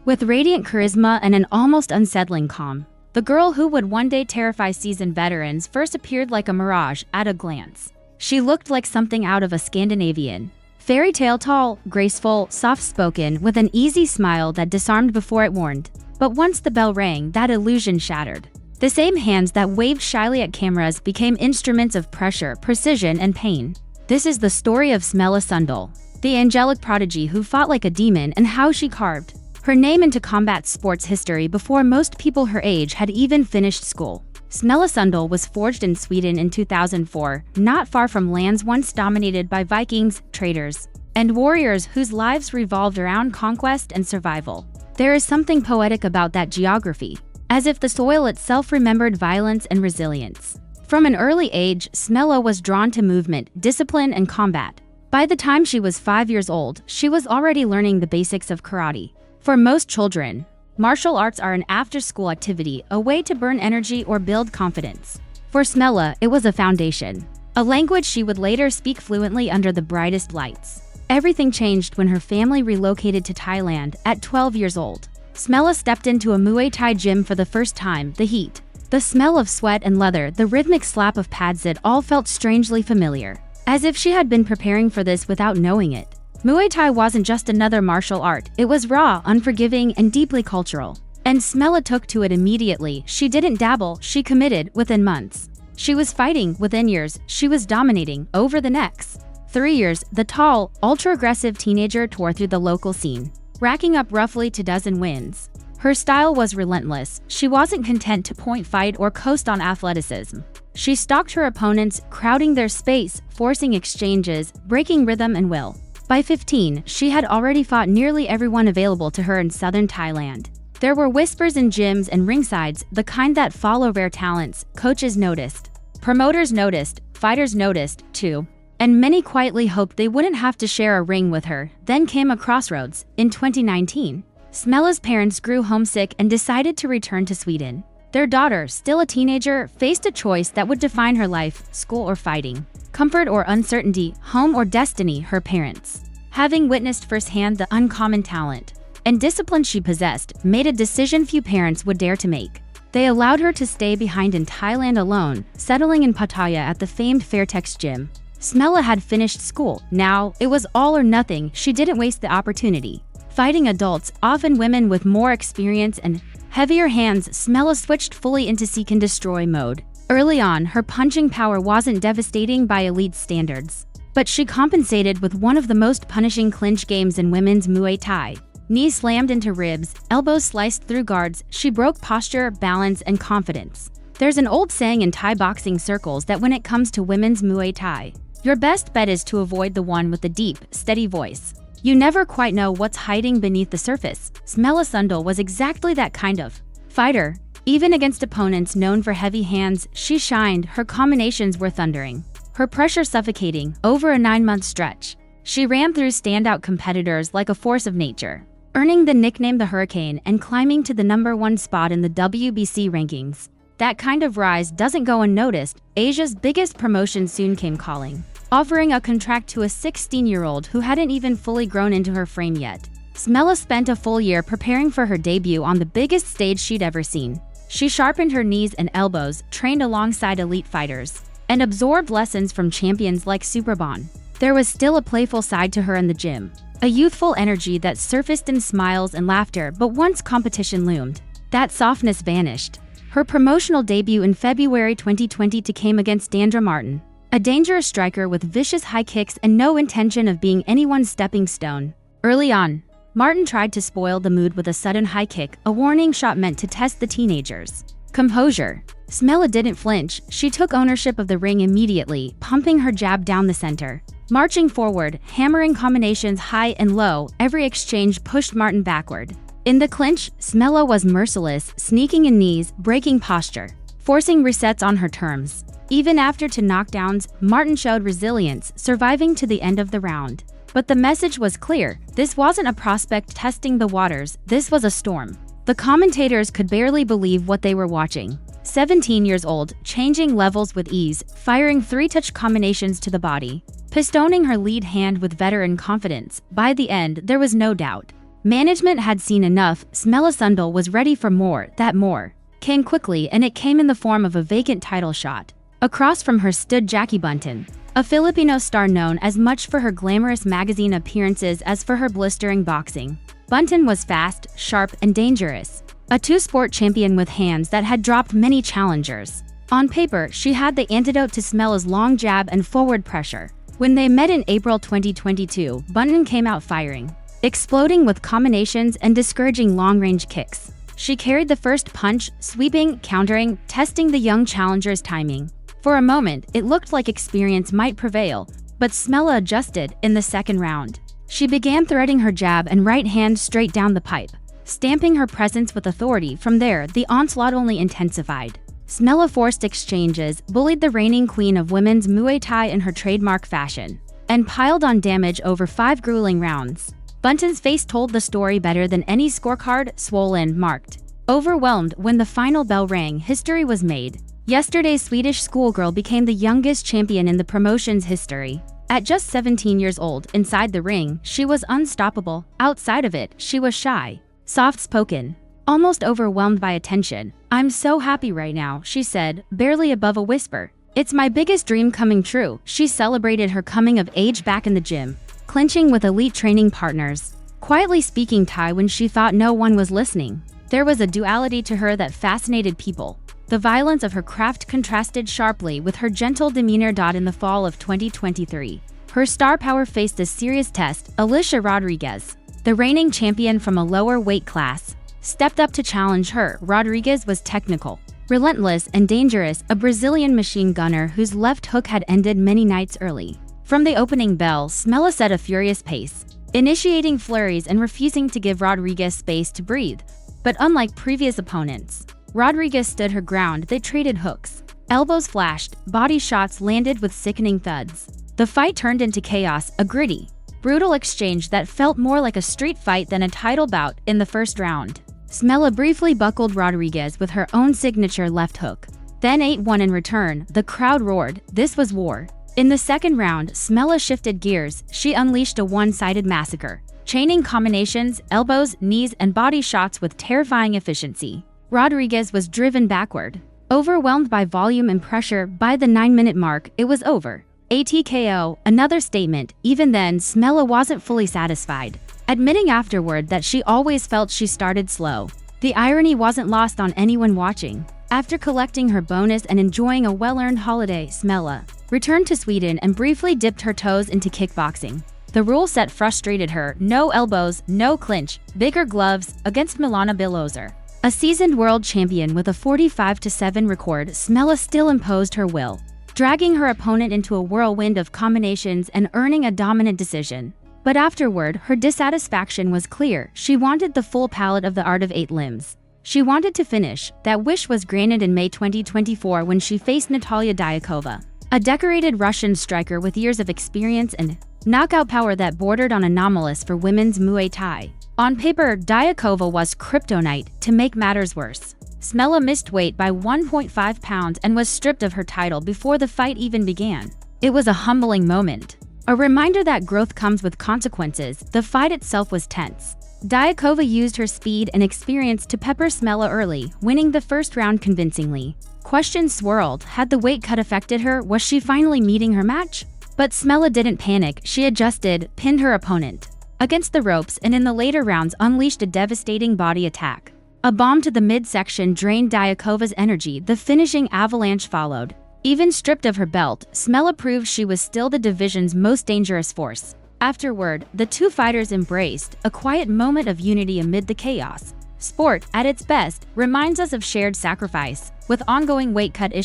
With radiant charisma and an almost unsettling calm, the girl who would one day terrify seasoned veterans first appeared like a mirage at a glance. She looked like something out of a Scandinavian fairy tale, tall, graceful, soft-spoken, with an easy smile that disarmed before it warned. But once the bell rang, that illusion shattered. The same hands that waved shyly at cameras became instruments of pressure, precision, and pain. This is the story of Smilla Sundell, the angelic prodigy who fought like a demon, and how she carved her name into combat sports history before most people her age had even finished school. Smilla Sundell was forged in Sweden in 2004, not far from lands once dominated by Vikings, traders, and warriors whose lives revolved around conquest and survival. There is something poetic about that geography, as if the soil itself remembered violence and resilience. From an early age, Smilla was drawn to movement, discipline, and combat. By the time she was 5 years old, she was already learning the basics of karate. For most children, martial arts are an after-school activity, a way to burn energy or build confidence. For Smilla, it was a foundation, a language she would later speak fluently under the brightest lights. Everything changed when her family relocated to Thailand at 12 years old. Smilla stepped into a Muay Thai gym for the first time. The heat, the smell of sweat and leather, the rhythmic slap of pads, it all felt strangely familiar, as if she had been preparing for this without knowing it. Muay Thai wasn't just another martial art, it was raw, unforgiving, and deeply cultural. And Smilla took to it immediately. She didn't dabble, she committed within months. She was fighting within years, she was dominating. Over the next 3 years, the tall, ultra-aggressive teenager tore through the local scene, racking up roughly 24 wins. Her style was relentless. She wasn't content to point fight or coast on athleticism. She stalked her opponents, crowding their space, forcing exchanges, breaking rhythm and will. By 15, she had already fought nearly everyone available to her in southern Thailand. There were whispers in gyms and ringsides, the kind that follow rare talents. Coaches noticed, promoters noticed, fighters noticed, too. And many quietly hoped they wouldn't have to share a ring with her. Then came a crossroads. In 2019, Smilla's parents grew homesick and decided to return to Sweden. Their daughter, still a teenager, faced a choice that would define her life: school or fighting, comfort or uncertainty, home or destiny. Her parents, having witnessed firsthand the uncommon talent and discipline she possessed, made a decision few parents would dare to make. They allowed her to stay behind in Thailand alone, settling in Pattaya at the famed Fairtex gym. Smilla had finished school. Now, it was all or nothing. She didn't waste the opportunity. Fighting adults, often women with more experience and heavier hands, Smilla switched fully into seek and destroy mode. Early on, her punching power wasn't devastating by elite standards, but she compensated with one of the most punishing clinch games in women's Muay Thai. Knees slammed into ribs, elbows sliced through guards. She broke posture, balance, and confidence. There's an old saying in Thai boxing circles that when it comes to women's Muay Thai, your best bet is to avoid the one with the deep, steady voice. You never quite know what's hiding beneath the surface. Smilla Sundell was exactly that kind of fighter. Even against opponents known for heavy hands, she shined. Her combinations were thundering, her pressure suffocating. Over a 9-month stretch, she ran through standout competitors like a force of nature, earning the nickname the Hurricane and climbing to the #1 spot in the WBC rankings. That kind of rise doesn't go unnoticed. Asia's biggest promotion soon came calling, offering a contract to a 16-year-old who hadn't even fully grown into her frame yet. Smilla spent a full year preparing for her debut on the biggest stage she'd ever seen. She sharpened her knees and elbows, trained alongside elite fighters, and absorbed lessons from champions like Swedish-born. There was still a playful side to her in the gym, a youthful energy that surfaced in smiles and laughter, but once competition loomed, that softness vanished. Her promotional debut in February 2020 came against Dandra Martin, a dangerous striker with vicious high kicks and no intention of being anyone's stepping stone. Early on, Martin tried to spoil the mood with a sudden high kick, a warning shot meant to test the teenager's composure. Smilla didn't flinch. She took ownership of the ring immediately, pumping her jab down the center, marching forward, hammering combinations high and low. Every exchange pushed Martin backward. In the clinch, Smilla was merciless, sneaking in knees, breaking posture, forcing resets on her terms. Even after 2 knockdowns, Martin showed resilience, surviving to the end of the round. But the message was clear. This wasn't a prospect testing the waters, this was a storm. The commentators could barely believe what they were watching. 17 years old, changing levels with ease, firing 3-touch combinations to the body, pistoning her lead hand with veteran confidence. By the end, there was no doubt. Management had seen enough. Smilla Sundell was ready for more. That more came quickly, and it came in the form of a vacant title shot. Across from her stood Jackie Bunton, a Filipino star known as much for her glamorous magazine appearances as for her blistering boxing. Bunton was fast, sharp, and dangerous, a two-sport champion with hands that had dropped many challengers. On paper, she had the antidote to Smilla's long jab and forward pressure. When they met in April 2022, Bunton came out firing, exploding with combinations and discouraging long-range kicks. She carried the first punch, sweeping, countering, testing the young challenger's timing. For a moment, it looked like experience might prevail, but Smilla adjusted in the second round. She began threading her jab and right hand straight down the pipe, stamping her presence with authority. From there, the onslaught only intensified. Smilla forced exchanges, bullied the reigning queen of women's Muay Thai in her trademark fashion, and piled on damage over 5 grueling rounds. Bunton's face told the story better than any scorecard. Swollen, marked, overwhelmed. When the final bell rang, history was made. Yesterday's Swedish schoolgirl became the youngest champion in the promotion's history. At just 17 years old, inside the ring, she was unstoppable. Outside of it, she was shy, soft-spoken, almost overwhelmed by attention. "I'm so happy right now," she said, barely above a whisper. "It's my biggest dream coming true." She celebrated her coming of age back in the gym, clinching with elite training partners, quietly speaking Thai when she thought no one was listening. There was a duality to her that fascinated people. The violence of her craft contrasted sharply with her gentle demeanor. In the fall of 2023, her star power faced a serious test. Alicia Rodriguez, the reigning champion from a lower weight class, stepped up to challenge her. Rodriguez was technical, relentless, and dangerous, a Brazilian machine gunner whose left hook had ended many nights early. From the opening bell, Smilla set a furious pace, initiating flurries and refusing to give Rodriguez space to breathe. But unlike previous opponents, Rodriguez stood her ground. They traded hooks. Elbows flashed, body shots landed with sickening thuds. The fight turned into chaos, a gritty, brutal exchange that felt more like a street fight than a title bout. In the first round, Smilla briefly buckled Rodriguez with her own signature left hook, then ate one in return. The crowd roared. This was war. In the second round, Smilla shifted gears. She unleashed a one-sided massacre, chaining combinations, elbows, knees, and body shots with terrifying efficiency. Rodriguez was driven backward, overwhelmed by volume and pressure. By the 9-minute mark, it was over. A TKO, another statement. Even then, Smilla wasn't fully satisfied, admitting afterward that she always felt she started slow. The irony wasn't lost on anyone watching. After collecting her bonus and enjoying a well-earned holiday, Smilla returned to Sweden and briefly dipped her toes into kickboxing. The rule set frustrated her. No elbows, no clinch, bigger gloves. Against Milana Bilozer, a seasoned world champion with a 45-7 record, Smilla still imposed her will, dragging her opponent into a whirlwind of combinations and earning a dominant decision. But afterward, her dissatisfaction was clear. She wanted the full palette of the art of 8 limbs. She wanted to finish. That wish was granted in May 2024 when she faced Natalia Dyakova, a decorated Russian striker with years of experience and knockout power that bordered on anomalous for women's Muay Thai. On paper, Dyakova was kryptonite. To make matters worse, Smilla missed weight by 1.5 pounds and was stripped of her title before the fight even began. It was a humbling moment, a reminder that growth comes with consequences. The fight itself was tense. Dyakova used her speed and experience to pepper Smilla early, winning the first round convincingly. Questions swirled. Had the weight cut affected her? Was she finally meeting her match? But Smilla didn't panic. She adjusted, pinned her opponent against the ropes, and in the later rounds unleashed a devastating body attack. A bomb to the midsection drained Dyakova's energy. The finishing avalanche followed. Even stripped of her belt, Smilla proved she was still the division's most dangerous force. Afterward, the two fighters embraced, a quiet moment of unity amid the chaos. Sport, at its best, reminds us of shared sacrifice. With ongoing weight cut issues